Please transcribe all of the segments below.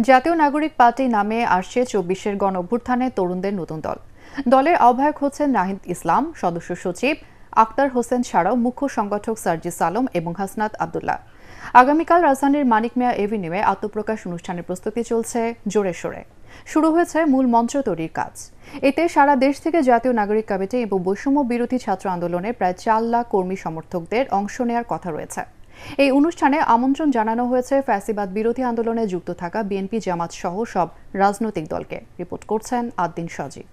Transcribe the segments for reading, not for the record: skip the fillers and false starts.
জাতীয় নাগরিক পার্টি নামে আসছে ২৪-এর গণঅভ্যুত্থানে তরুণদের নতুন দল। দলের আহ্বায়ক হচ্ছেন নাহিদ ইসলাম, সদস্য সচিব আক্তার হোসেন ছাড়াও মুখ্য সংগঠক সার্জিস আলম এবং হাসনাত আব্দুল্লাহ। আগামীকাল রাজধানীর মানিক মিয়া এভিনিউয়ে আত্মপ্রকাশ অনুষ্ঠানের প্রস্তুতি চলছে জোরে সোরে। শুরু হয়েছে মূল মঞ্চ তৈরির কাজ। এতে সারা দেশ থেকে জাতীয় নাগরিক কমিটি এবং বৈষম্য বিরোধী ছাত্র আন্দোলনের প্রায় ৪ লাখ কর্মী সমর্থকদের অংশ নেওয়ার কথা রয়েছে। এই অনুষ্ঠানে আমন্ত্রণ জানানো হয়েছে ফ্যাসিবাদ বিরোধী আন্দোলনে যুক্ত থাকা বিএনপি, জামাত সহ সব রাজনৈতিক দলকে। রিপোর্ট করছেন আদ্দিন সজীব।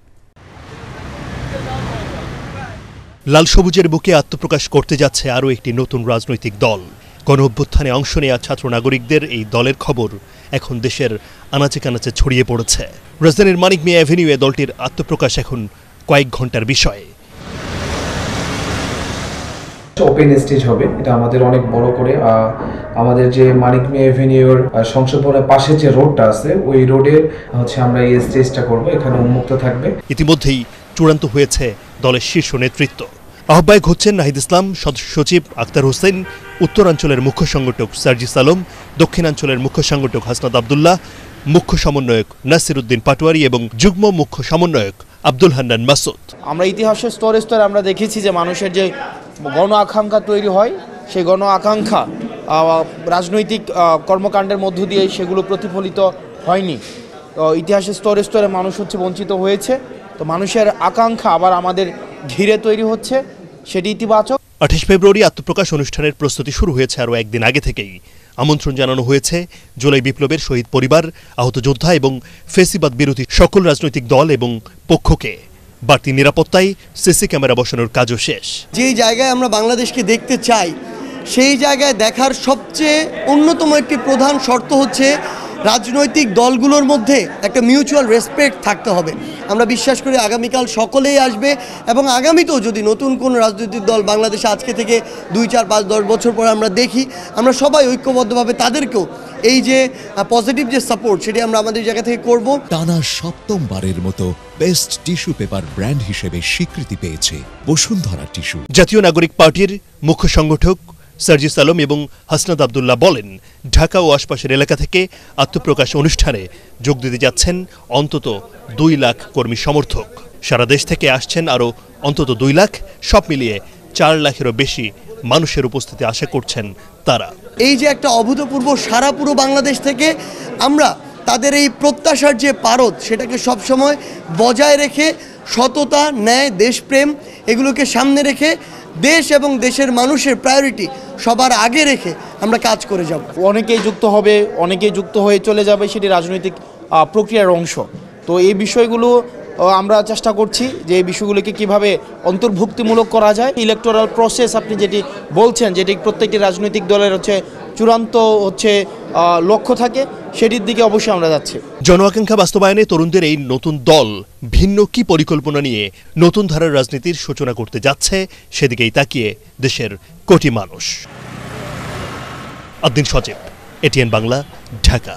লাল সবুজের বুকে আত্মপ্রকাশ করতে যাচ্ছে আরও একটি নতুন রাজনৈতিক দল। গণঅভ্যুত্থানে অংশ নেওয়া ছাত্র নাগরিকদের এই দলের খবর এখন দেশের আনাচে কানাচে ছড়িয়ে পড়েছে। রাজধানীর মানিক মিয়া অ্যাভিনিউয়ে দলটির আত্মপ্রকাশ এখন কয়েক ঘন্টার বিষয়। ওপেন স্টেজ হবে, এটা আমাদের অনেক বড় করে আমাদের যে মানিক মিয়া এভিনিউর সংসদ ভবনের পাশে যে রোডটা আছে ওই রোডে আমরা এই স্টেজটা করব, এখানে উন্মুক্ত থাকবে। ইতিমধ্যেই চূড়ান্ত হয়েছে দলের শীর্ষ নেতৃত্ব। আহ্বায়ক হচ্ছেন নাহিদ ইসলাম, সদস্য সচিব আক্তার হোসেন, উত্তরাঞ্চলের মুখ্য সংগঠক সার্জিস আলম, দক্ষিণাঞ্চলের মুখ্য সংগঠক হাসনাত আব্দুল্লাহ, মুখ্য সমন্বয়ক নাসির উদ্দিন পাটোয়ারি এবং যুগ্ম মুখ্য সমন্বয়ক আব্দুল হান্নান মাসুদ। আমরা ইতিহাসের স্তরে স্তরে আমরা দেখেছি যে মানুষের যে গণ আকাঙ্ক্ষা তৈরি হয়, সেই গণ আকাঙ্ক্ষা রাজনৈতিক কর্মকাণ্ডের মধ্য দিয়ে সেগুলো প্রতিফলিত হয়নি। তো ইতিহাসের স্তরে স্তরে মানুষ বঞ্চিত হয়েছে। তো মানুষের আকাঙ্ক্ষা আবার আমাদের ধীরে তৈরি হচ্ছে, সেটি ইতিবাচক। ২৮ ফেব্রুয়ারি আত্মপ্রকাশ অনুষ্ঠানের প্রস্তুতি শুরু হয়েছে আরও একদিন আগে থেকেই। আমন্ত্রণ জানানো হয়েছে জুলাই বিপ্লবের শহীদ পরিবার, আহত যোদ্ধা এবং ফ্যাসিবাদ বিরোধী সকল রাজনৈতিক দল এবং পক্ষকে। বাড়তি নিরাপত্তায় সিসি ক্যামেরা বসানোর কাজও শেষ। যেই জায়গায় আমরা বাংলাদেশকে দেখতে চাই, সেই জায়গায় দেখার সবচেয়ে অন্যতম একটি প্রধান শর্ত হচ্ছে রাজনৈতিক দলগুলোর মধ্যে একটা মিউচুয়াল রেসপেক্ট থাকতে হবে। আমরা বিশ্বাস করি আগামীকাল সকলেই আসবে এবং আগামীতেও যদি নতুন কোনো রাজনৈতিক দল বাংলাদেশে আজকে থেকে 2, 4, 5, 10 বছর পরে আমরা দেখি, আমরা সবাই ঐক্যবদ্ধভাবে তাদেরকেও এই যে পজিটিভ যে সাপোর্ট সেটি আমরা আমাদের জায়গা থেকে করব। টানা ৭ম-বারের মতো বেস্ট টিস্যু পেপার ব্র্যান্ড হিসেবে স্বীকৃতি পেয়েছে বসুন্ধরা টিস্যু। জাতীয় নাগরিক পার্টির মুখ্য সংগঠক সার্জিস আলম এবং হাসনাত আব্দুল্লাহ বলেন, ঢাকা ও আশপাশের এলাকা থেকে আত্মপ্রকাশ অনুষ্ঠানে যোগ দিতে যাচ্ছেন অন্তত 2 লাখ কর্মী সমর্থক। সারা দেশ থেকে আসছেন আরও অন্তত 2 লাখ, সব মিলিয়ে 4 লাখেরও বেশি মানুষের উপস্থিতি আশা করছেন তারা। এই যে একটা অভূতপূর্ব সারা পুরো বাংলাদেশ থেকে আমরা তাদের এই প্রত্যাশার যে পারদ সেটাকে সবসময় বজায় রেখে সততা, ন্যায়, দেশপ্রেম এগুলোকে সামনে রেখে দেশ এবং দেশের মানুষের প্রায়োরিটি সবার আগে রেখে আমরা কাজ করে যাব। অনেকেই যুক্ত হবে, অনেকেই যুক্ত হয়ে চলে যাবে, সেটি রাজনৈতিক প্রক্রিয়ার অংশ। তো এই বিষয়গুলো আমরা চেষ্টা করছি যে এই বিষয়গুলোকে কিভাবে অন্তর্ভুক্তিমূলক করা যায়। ইলেকটোরাল প্রসেস আপনি যেটি বলছেন, যেটি প্রত্যেকটি রাজনৈতিক দলের চূড়ান্ত লক্ষ্য থাকে, সেটির দিকে অবশ্যই আমরা যাচ্ছি। জন আকাঙ্ক্ষা বাস্তবায়নে তরুণদের এই নতুন দল ভিন্ন কি পরিকল্পনা নিয়ে নতুন ধারার রাজনীতির সূচনা করতে যাচ্ছে, সেদিকেই তাকিয়ে দেশের কোটি মানুষ। আদ্দিন সজীব, এটিএন বাংলা, ঢাকা।